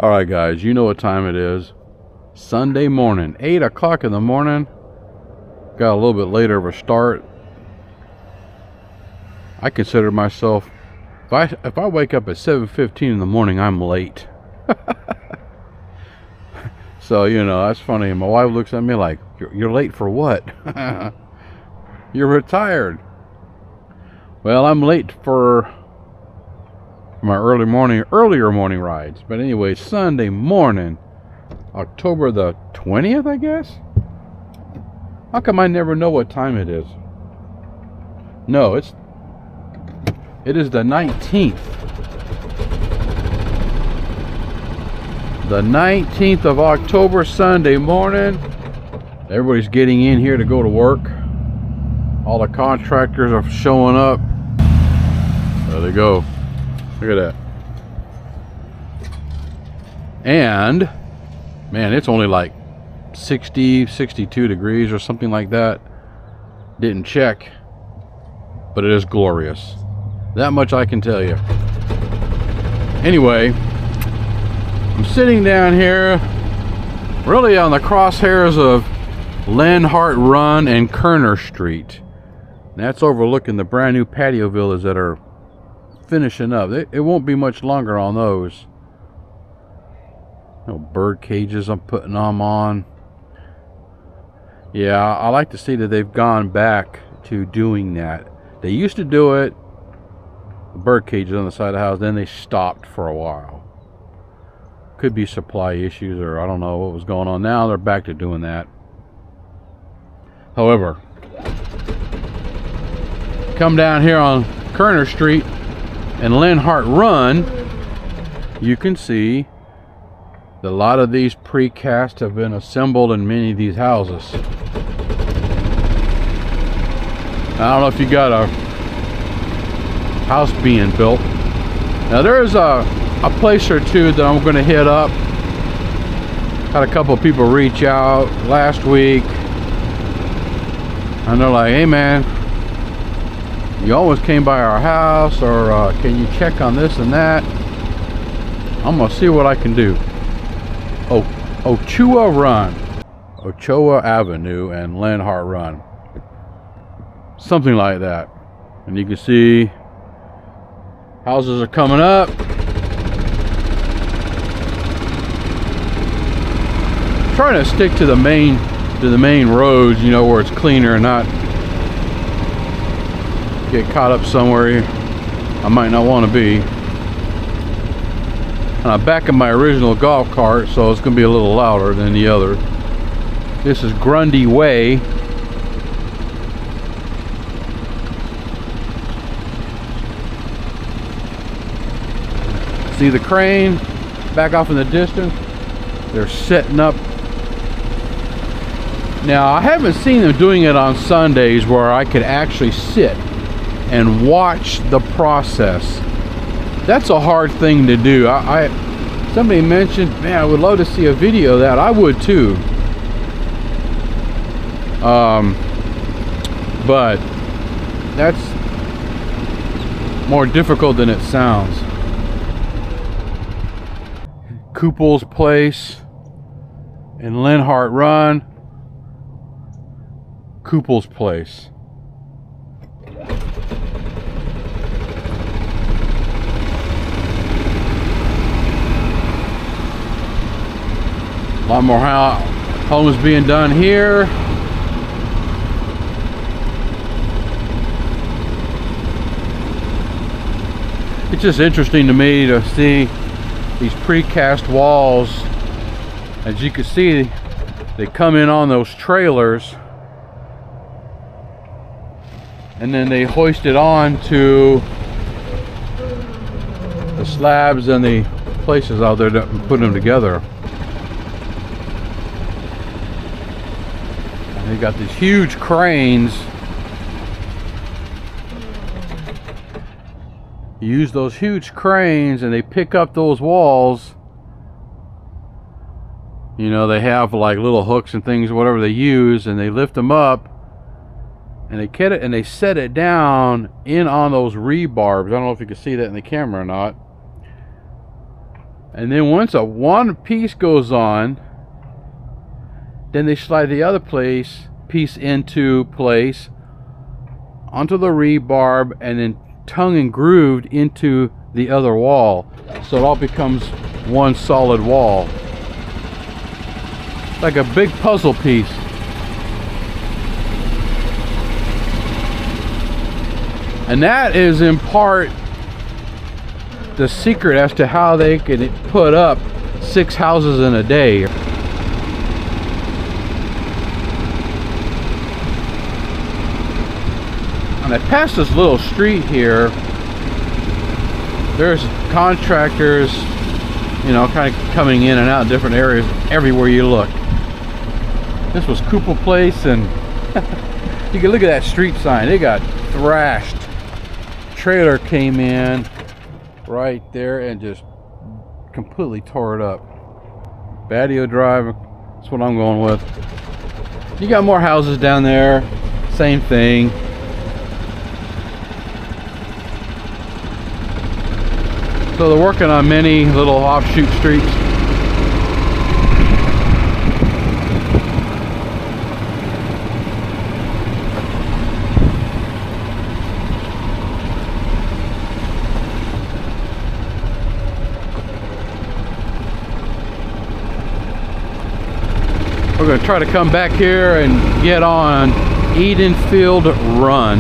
All right, guys, you know what time it is. Sunday morning, 8 o'clock in the morning. Got a little bit later of a start. I consider myself, if I wake up at 7:15 in the morning, I'm late. So, you know, that's funny. My wife looks at me like, you're late for what? You're retired. Well, I'm late for my earlier morning rides. But anyway, Sunday morning, October the 20th, I guess? How come I never know what time it is? No, it is the 19th. The 19th of October, Sunday morning. Everybody's getting in here to go to work. All the contractors are showing up. There they go. Look at that. And, man, it's only like 60, 62 degrees or something like that. Didn't check. But it is glorious. That much I can tell you. Anyway, I'm sitting down here really on the crosshairs of Lenhart Run and Kerner Street. And that's overlooking the brand new patio villas that are finishing up. It won't be much longer on those. No bird cages I'm putting them on. Yeah, I like to see that they've gone back to doing that. They used to do it, bird cages on the side of the house, then they stopped for a while. Could be supply issues, or I don't know what was going on. Now they're back to doing that. However, come down here on Kerner Street and Lenhart Run, you can see that a lot of these precast have been assembled in many of these houses. I don't know if you got a house being built. Now there's a place or two that I'm going to hit up. Had a couple of people reach out last week, and they're like, hey man, you always came by our house, or can you check on this and that? I'm gonna see what I can do. Ochoa Avenue and Lenhart Run, something like that. And you can see houses are coming up. Trying to stick to the main roads, you know, where it's cleaner and not get caught up somewhere I might not want to be. And I'm back in my original golf cart, so it's going to be a little louder than the other. This is Grundy Way. See the crane back off in the distance? They're setting up. Now, I haven't seen them doing it on Sundays where I could actually sit and watch the process. That's a hard thing to do. Somebody mentioned, man, I would love to see a video of that. I would too. But that's more difficult than it sounds. Koopel's Place in Lenhart Run. Koopel's Place. A lot more homes being done here. It's just interesting to me to see these precast walls. As you can see, they come in on those trailers and then they hoist it on to the slabs and the places out there to put them together. And they got these huge cranes. You use those huge cranes and they pick up those walls. You know, they have like little hooks and things, whatever they use, and they lift them up and they get it and they set it down in on those rebarbs. I don't know if you can see that in the camera or not. And then once one piece goes on, then they slide the other piece into place onto the rebar, and then tongue and grooved into the other wall, so it all becomes one solid wall, like a big puzzle piece. And that is in part the secret as to how they can put up 6 houses in a day. And I passed this little street here. There's contractors, you know, kind of coming in and out in different areas everywhere you look. This was Cooper Place, and you can look at that street sign. It got thrashed. Trailer came in right there and just completely tore it up. Patio Drive, that's what I'm going with. You got more houses down there, same thing. So they're working on many little offshoot streets. We're going to try to come back here and get on Edenfield Run.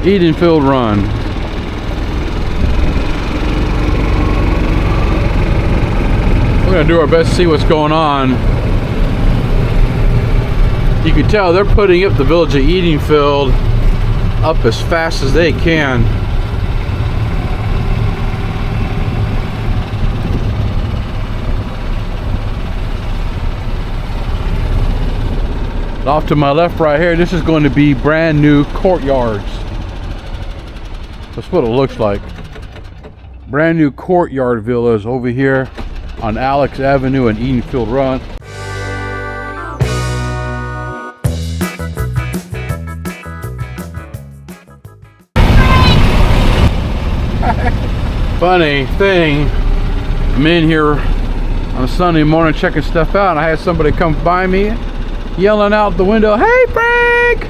Edenfield Run. We're going to do our best to see what's going on. You can tell they're putting up the village of Edenfield up as fast as they can. Off to my left right here, this is going to be brand new courtyards. That's what it looks like. Brand new courtyard villas over here on Alex Avenue and Edenfield Run. Funny thing, I'm in here on a Sunday morning checking stuff out, and I had somebody come by me yelling out the window, "Hey Frank!"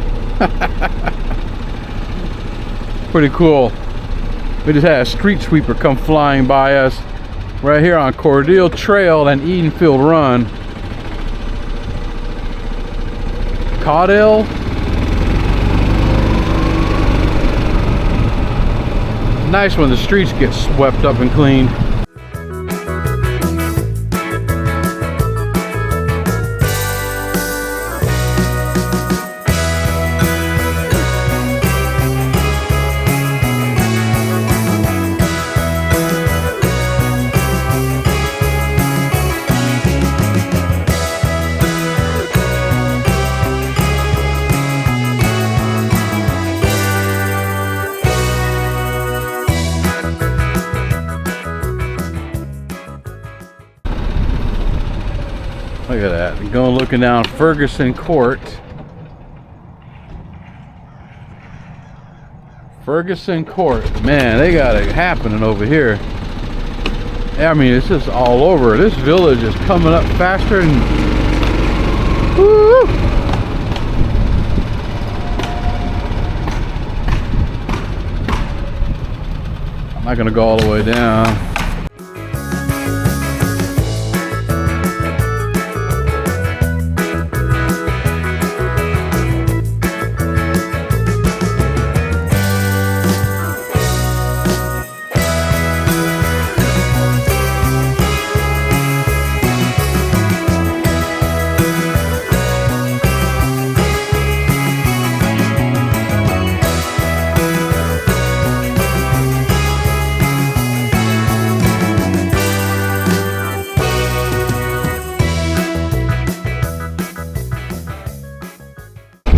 Pretty cool. We just had a street sweeper come flying by us right here on Cordele Trail and Edenfield Run. Cordele? Nice when the streets get swept up and cleaned. Look at that. Going looking down Ferguson Court. Ferguson Court. Man, they got it happening over here. I mean, it's just all over. This village is coming up faster and woo! I'm not gonna go all the way down.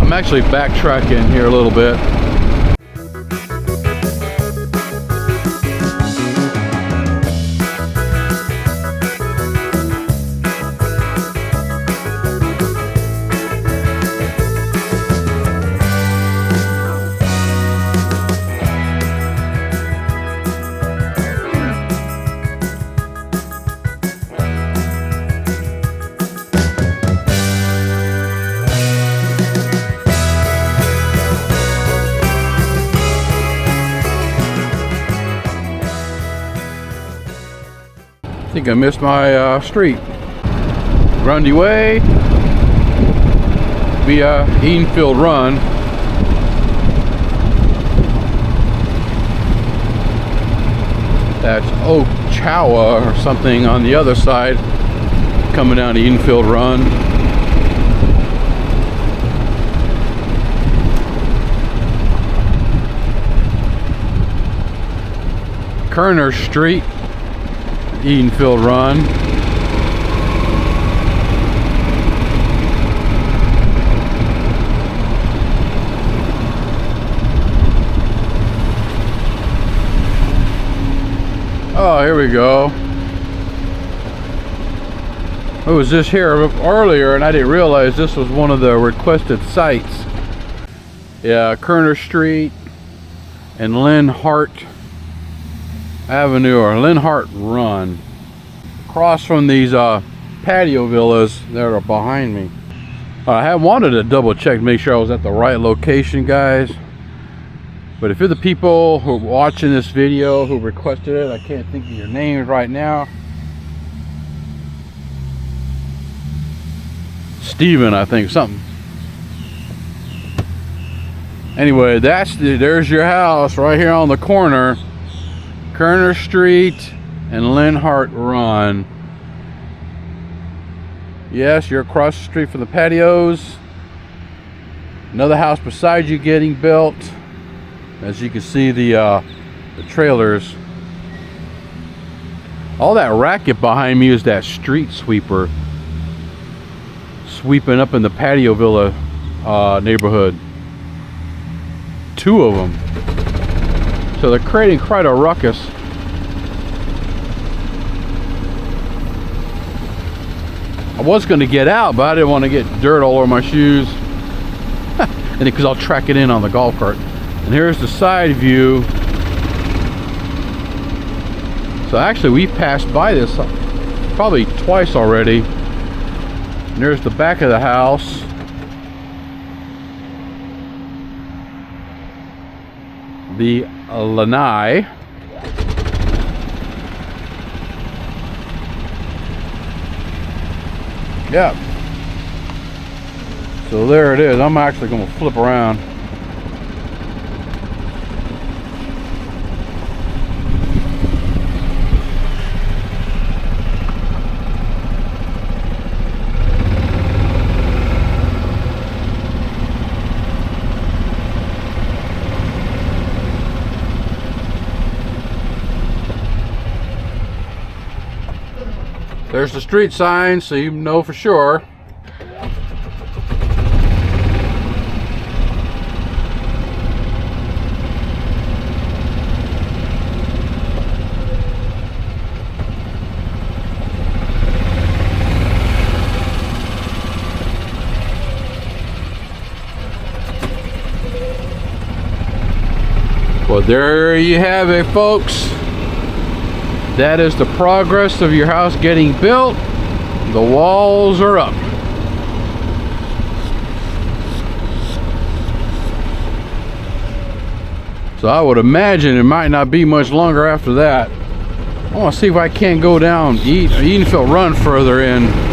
I'm actually backtracking here a little bit. I think I missed my street. Grundy Way via Edenfield Run. That's Oak Chowa or something on the other side, coming down to Edenfield Run. Kerner Street, Edenfield Run. Oh, here we go. I was just here earlier and I didn't realize this was one of the requested sites. Yeah, Kerner Street and Linhart Avenue or Linhart Run. Across from these patio villas that are behind me. I had wanted to double check to make sure I was at the right location, guys. But if you're the people who are watching this video who requested it, I can't think of your names right now. Steven, I think, something. Anyway, there's your house right here on the corner. Kerner Street and Linhart Run. Yes, you're across the street from the patios. Another house beside you getting built. As you can see, the trailers. All that racket behind me is that street sweeper sweeping up in the patio villa neighborhood. 2 of them. So they're creating quite a ruckus. I was going to get out, but I didn't want to get dirt all over my shoes. And because I'll track it in on the golf cart. And here's the side view. So actually we passed by this probably twice already. And there's the back of the house. The lanai. Yeah. So there it is. I'm actually going to flip around. There's the street sign, so you know for sure. So there you have it, folks. That is the progress of your house getting built. The walls are up. So I would imagine it might not be much longer after that. I want to see if I can't go down Edenfield Run further in.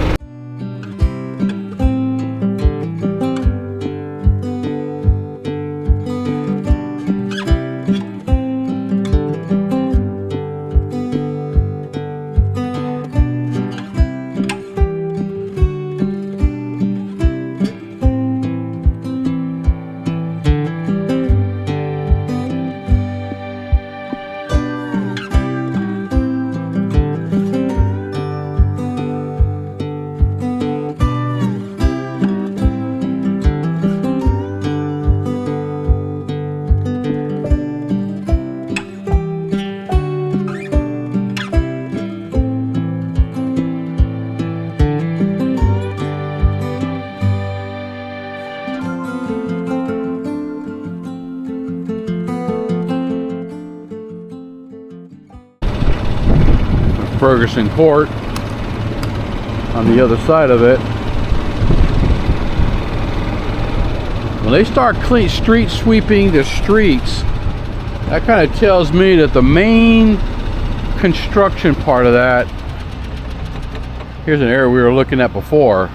Ferguson Court on the other side of it. When they start street sweeping the streets, that kind of tells me that the main construction part of that, here's an area we were looking at before.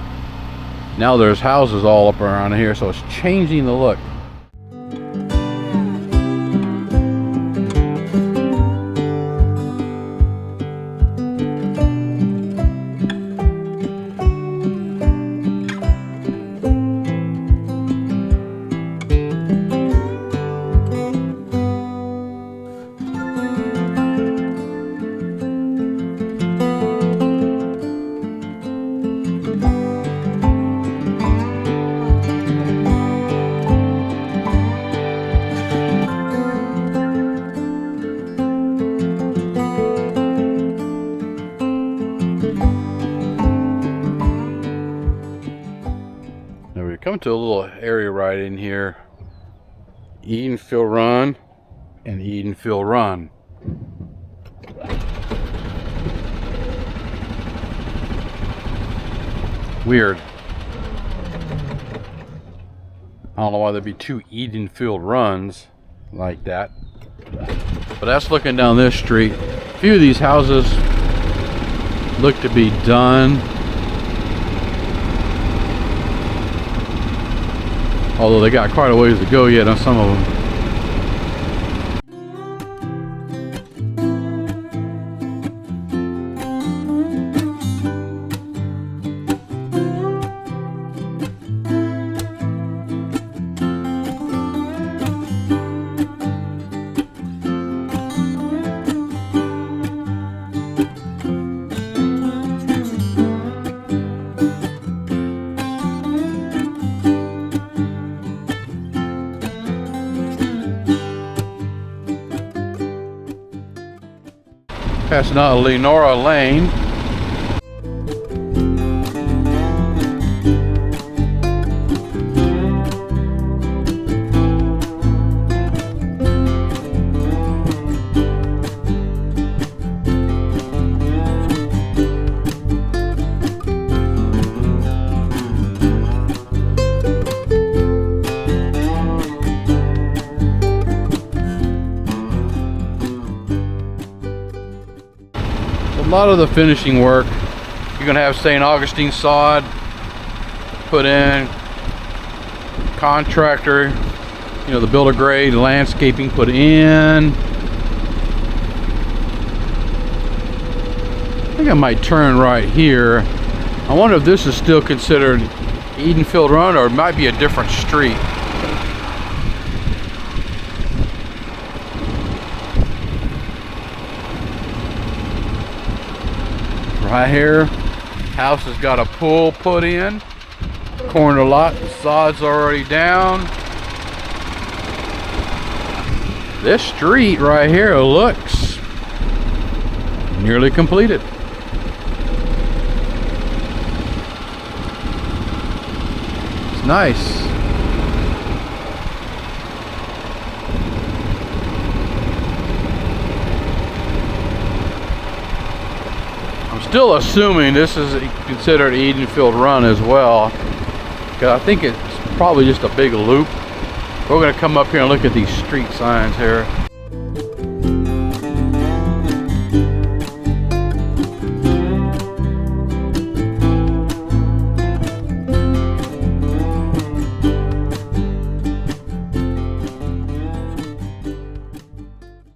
Now there's houses all up around here, so it's changing the look. Come to a little area right in here. Edenfield Run and Edenfield Run. Weird. I don't know why there'd be two Edenfield Runs like that. But that's looking down this street. A few of these houses look to be done. Although they got quite a ways to go yet on some of them. Passing out Lenora Lane. A lot of the finishing work, you're going to have St. Augustine sod put in, contractor, you know, the builder grade landscaping put in. I think I might turn right here. I wonder if this is still considered Edenfield Run or it might be a different street. Right here, house has got a pool put in, corner lot, the sod's already down. This street right here looks nearly completed. It's nice. still assuming this is considered Edenfield Run as well, because I think it's probably just a big loop. We're going to come up here and look at these street signs here.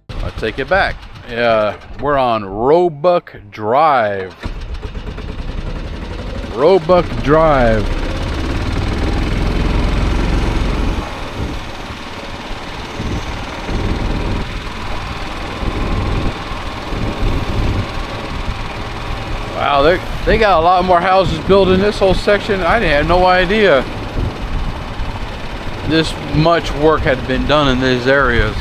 I take it back. We're on Roebuck Drive. Roebuck Drive. Wow, they got a lot more houses built in this whole section. I had no idea this much work had been done in these areas.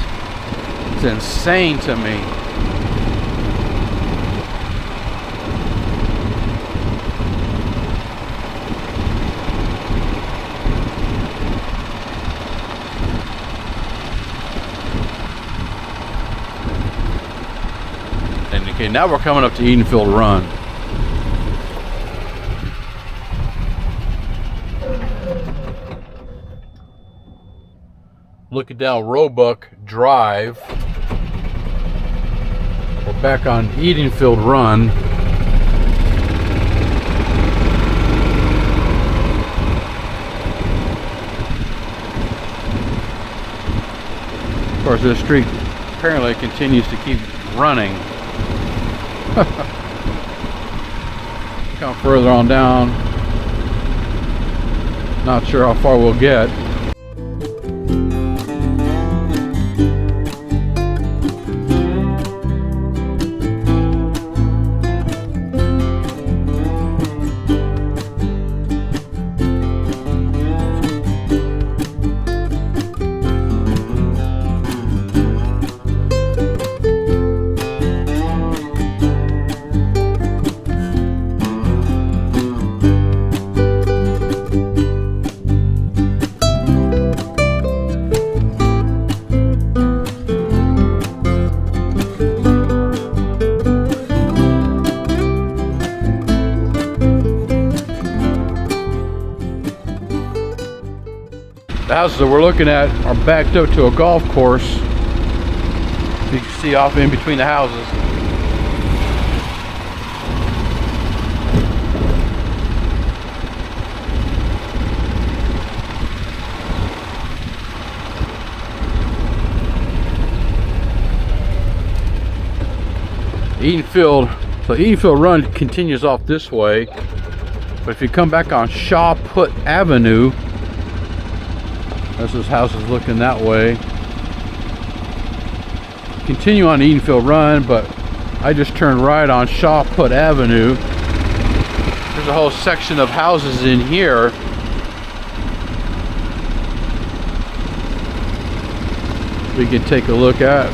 It's insane to me. And okay, now we're coming up to Edenfield Run. Looking down Roebuck Drive. We're back on Edenfield Run. Of course, this street apparently continues to keep running. Come further on down. Not sure how far we'll get. The houses that we're looking at are backed up to a golf course. You can see off in between the houses. So Edenfield Run continues off this way, but if you come back on Shaw Put Avenue, this house is looking that way. Continue on Edenfield Run, but I just turned right on Shaw Put Avenue. There's a whole section of houses in here. We can take a look at.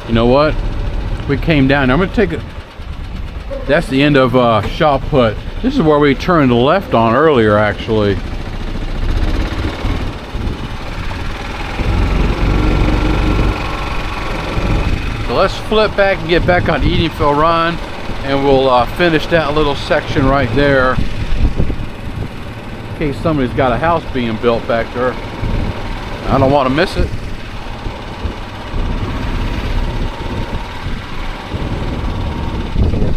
You know what? We came down. I'm going to take it. That's the end of Shaw Put. This is where we turned left on earlier, actually. So let's flip back and get back on Edenfield Run, and we'll finish that little section right there. In case somebody's got a house being built back there. I don't want to miss it.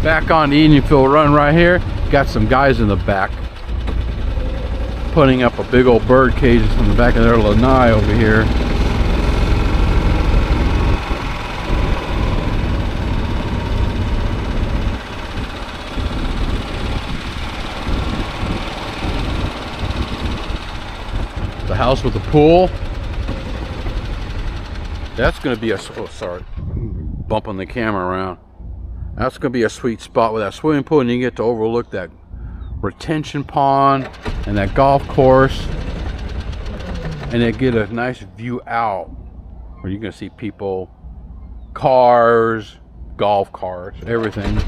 Back on the Edenfield Run right here. Got some guys in the back putting up a big old bird cages from the back of their lanai over here. The house with the pool. That's going to be a, oh sorry, bumping the camera around. That's going to be a sweet spot with that swimming pool, and you get to overlook that retention pond and that golf course, and they get a nice view out where you're going to see people, cars, golf carts, everything.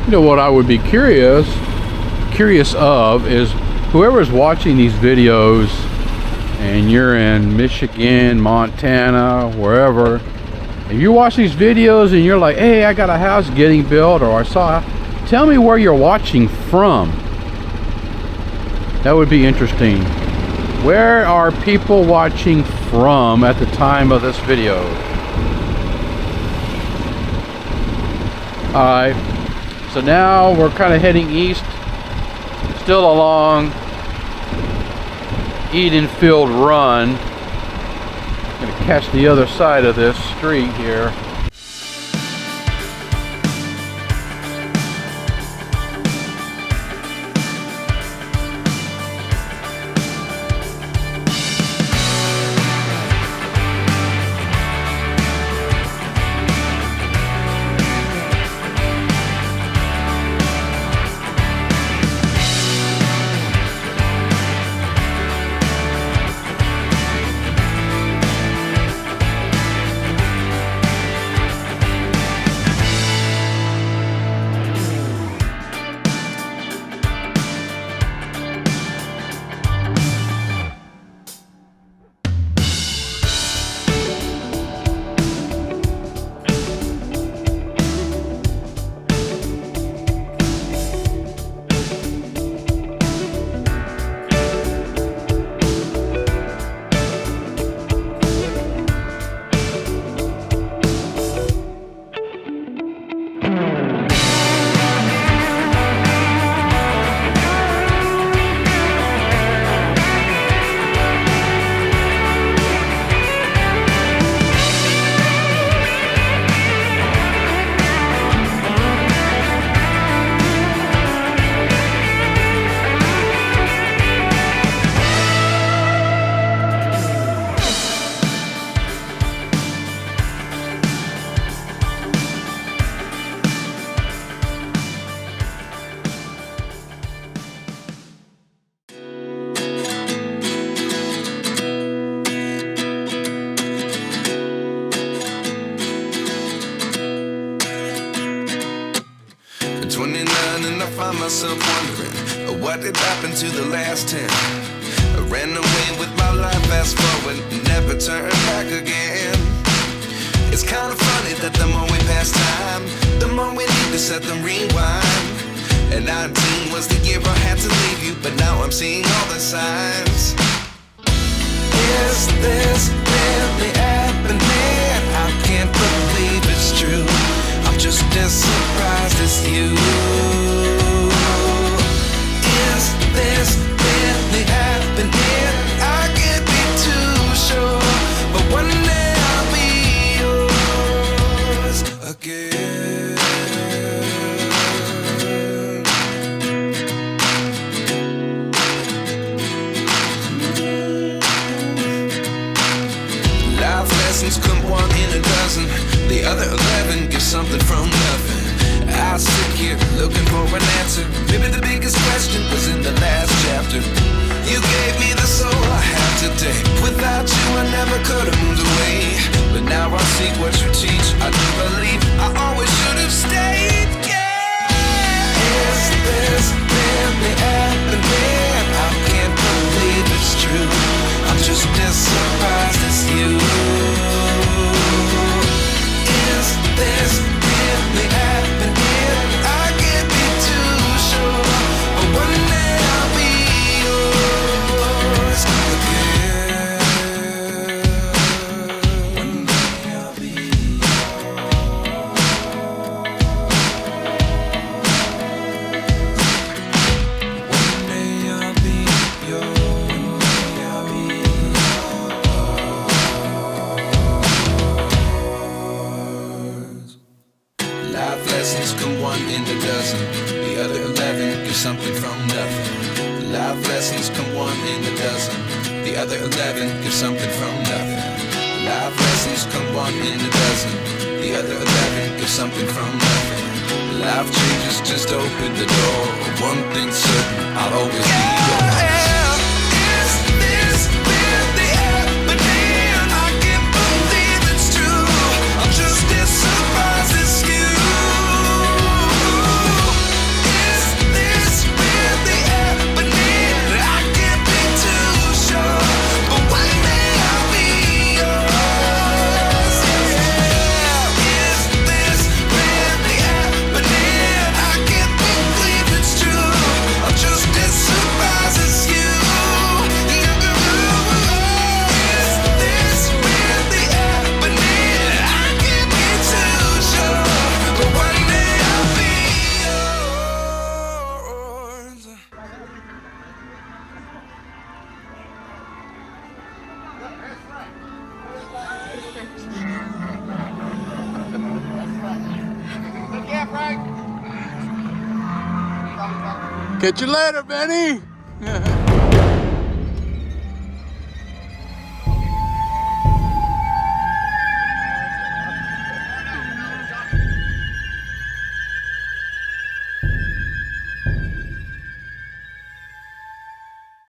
You know what I would be curious of is whoever's watching these videos and you're in Michigan, Montana, wherever, if you watch these videos and you're like, hey, I got a house getting built, or I saw, tell me where you're watching from. That would be interesting. Where are people watching from at the time of this video? Alright, so now we're kind of heading east, still along Edenfield Run. I'm going to catch the other side of this street here. Find myself wondering what did happen to the last 10. I ran away with my life, fast forward, never turn back again. It's kind of funny that the more we pass time, the more we need to set them rewind. And 19 was the year I had to leave you, but now I'm seeing all the signs. Is this really happening? I can't believe it's true. I'm just as surprised as you. Is this really happening? I can't be too sure, but one day I'll be yours again. Life lessons come one in a dozen. The other 11 give something from nothing. I sit here looking for an answer. Maybe the biggest question was in the last chapter. You gave me the soul I have today. Without you I never could have moved away. But now I see what you teach. I do believe I always should have stayed. Yeah. Is this really happening? I can't believe it's true. I'm just as surprised as you. Is this really happening? I can't be too sure, but one day I'll be yours again. One day I'll be yours. One day I'll be yours. One day I'll be yours. Life lessons come one in a dozen. The other 11 give something from nothing. Life lessons come one in a dozen. The other 11 give something from nothing. Life lessons come one in a dozen. The other 11 give something from nothing. Life changes, just open the door. One thing's certain, I'll always be yours. Is this really happening? I can't believe it's true. I'm just as surprised as you. Yeah, Frank. Catch you later, Benny.